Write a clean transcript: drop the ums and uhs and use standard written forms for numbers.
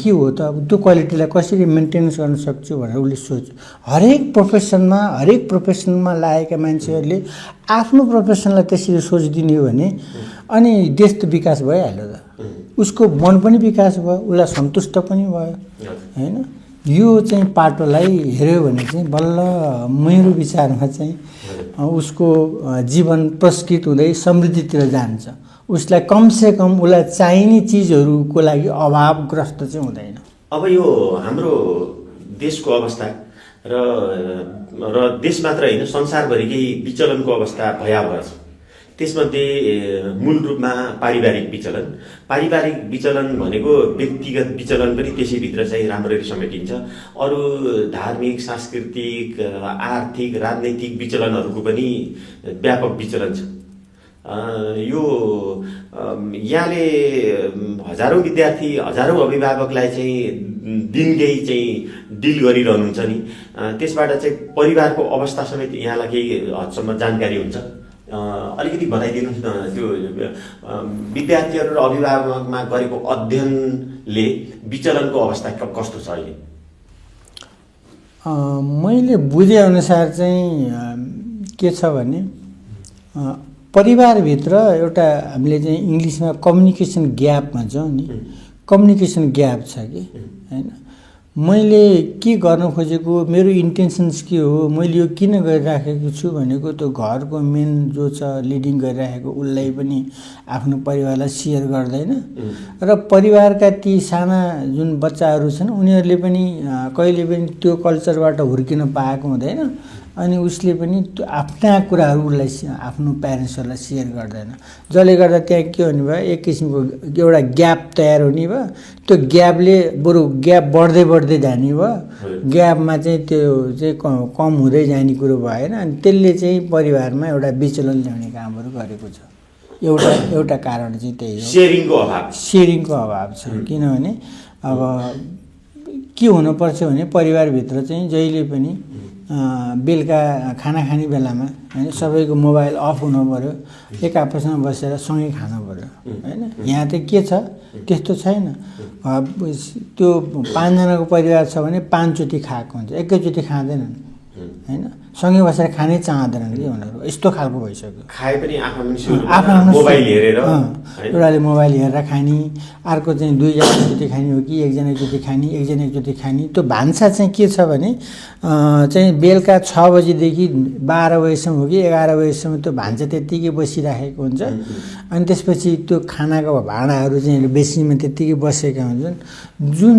के हो त अब त्यो क्वालिटीलाई कसरी मेन्टेनेन्स गर्न सक्छु भनेर उसले सोच हरेक प्रोफेसनमा लागेका मान्छेहरूले आफ्नो प्रोफेसनलाई त्यसरी सोचिदिने हो भने अनि देश त विकास भइहाल्यो त उसको मन पनि विकास भयो उसलाई सन्तुष्ट पनि भयो हैन यो चाहिँ पाटोलाई हेर्यो भने चाहिँ बल्ल मेरो विचारमा चाहिँ उसको जीवन पुरस्कृत हुँदै समृद्धितिर जान्छ उसलाई कमसे कम उसलाई चाहिने चिजहरूको लागि अभावग्रस्त चाहिँ हुँदैन। अब यो हाम्रो देशको अवस्था र देश मात्र होइन संसारभरिकै विचलनको अवस्था भयावह छ। त्यसमध्ये मूल रूपमा पारिवारिक विचलन भनेको व्यक्तिगत विचलन पनि त्यसैभित्र चाहिँ राम्ररी समेटिन्छ। अरू धार्मिक सांस्कृतिक आर्थिक राजनैतिक विचलनहरूको पनि व्यापक विचलन छ। यो यहाँले हजारौं विद्यार्थी हजारौं अभिभावकलाई चाहिँ दिनकै चाहिँ डिल गरिरहनुहुन्छ नि त्यसबाट चाहिँ परिवारको अवस्था समेत यहाँलाई केही हदसम्म जानकारी हुन्छ। अलिकति बताइदिनुहोस् न त्यो विद्यार्थीहरू र अभिभावकमा गरेको अध्ययनले विचलनको अवस्था कस्तो छ अहिले? मैले बुझे अनुसार चाहिँ के छ भने परिवारभित्र एउटा हामीले चाहिँ इङ्ग्लिसमा कम्युनिकेसन ग्याप भन्छौँ नि कम्युनिकेसन ग्याप छ कि हैन। मैले के गर्न खोजेको मेरो इन्टेन्सन्स के हो मैले यो किन गरिराखेको छु भनेको त्यो घरको मेन जो छ लिडिङ गरिराखेको उसलाई पनि आफ्नो परिवारलाई सेयर गर्दैन र परिवारका ती साना जुन बच्चाहरू छन् उनीहरूले पनि कहिले पनि त्यो कल्चरबाट हुर्किन पाएको हुँदैन अनि उसले पनि त्यो आफ्ना कुराहरू उसलाई आफ्नो प्यारेन्ट्सहरूलाई सेयर गर्दैन जसले गर्दा त्यहाँ के हुने भयो एक किसिमको एउटा ग्याप तयार हुने भयो। त्यो ग्यापले बरु ग्याप बढ्दै जाने भयो ग्यापमा चाहिँ त्यो चाहिँ कम हुँदै जाने कुरो भएन अनि त्यसले चाहिँ परिवारमा एउटा विचलन ल्याउने कामहरू गरेको छ। एउटा कारण चाहिँ त्यही हो सेयरिङको अभाव छ। किनभने अब के हुनुपर्छ भने परिवारभित्र चाहिँ जहिले पनि बेलुका खाना खाने बेलामा हैन सबैको मोबाइल अफ हुनु पर्यो एक आपसमा बसेर सँगै खानु पर्यो हैन। यहाँ त के छ त्यस्तो छैन त्यो 5 जनाको परिवार छ भने 5 चोटि खाएको हुन्छ एकैचोटि खाँदैनन् हैन सँगै बसेर खानै चाहँदैनन् कि उनीहरू यस्तो खालको भइसक्यो। खाए पनि आफ्नो मोबाइल हेरेर एउटाले मोबाइल हेरेर खाने अर्को चाहिँ 2 जना एकचोटि खाने हो कि 1 जना एकचोटि खाने 1 जना एकचोटि खाने। त्यो भान्सा चाहिँ के छ भने चाहिँ बेलुका 6 बजेदेखि 12 बजेसम्म हो कि 11 बजेसम्म त्यो भान्सा त्यत्तिकै बसिराखेको हुन्छ अनि त्यसपछि त्यो खानाको भाँडाहरू चाहिँ बेसिनमा त्यत्तिकै बसेका हुन्छन् जुन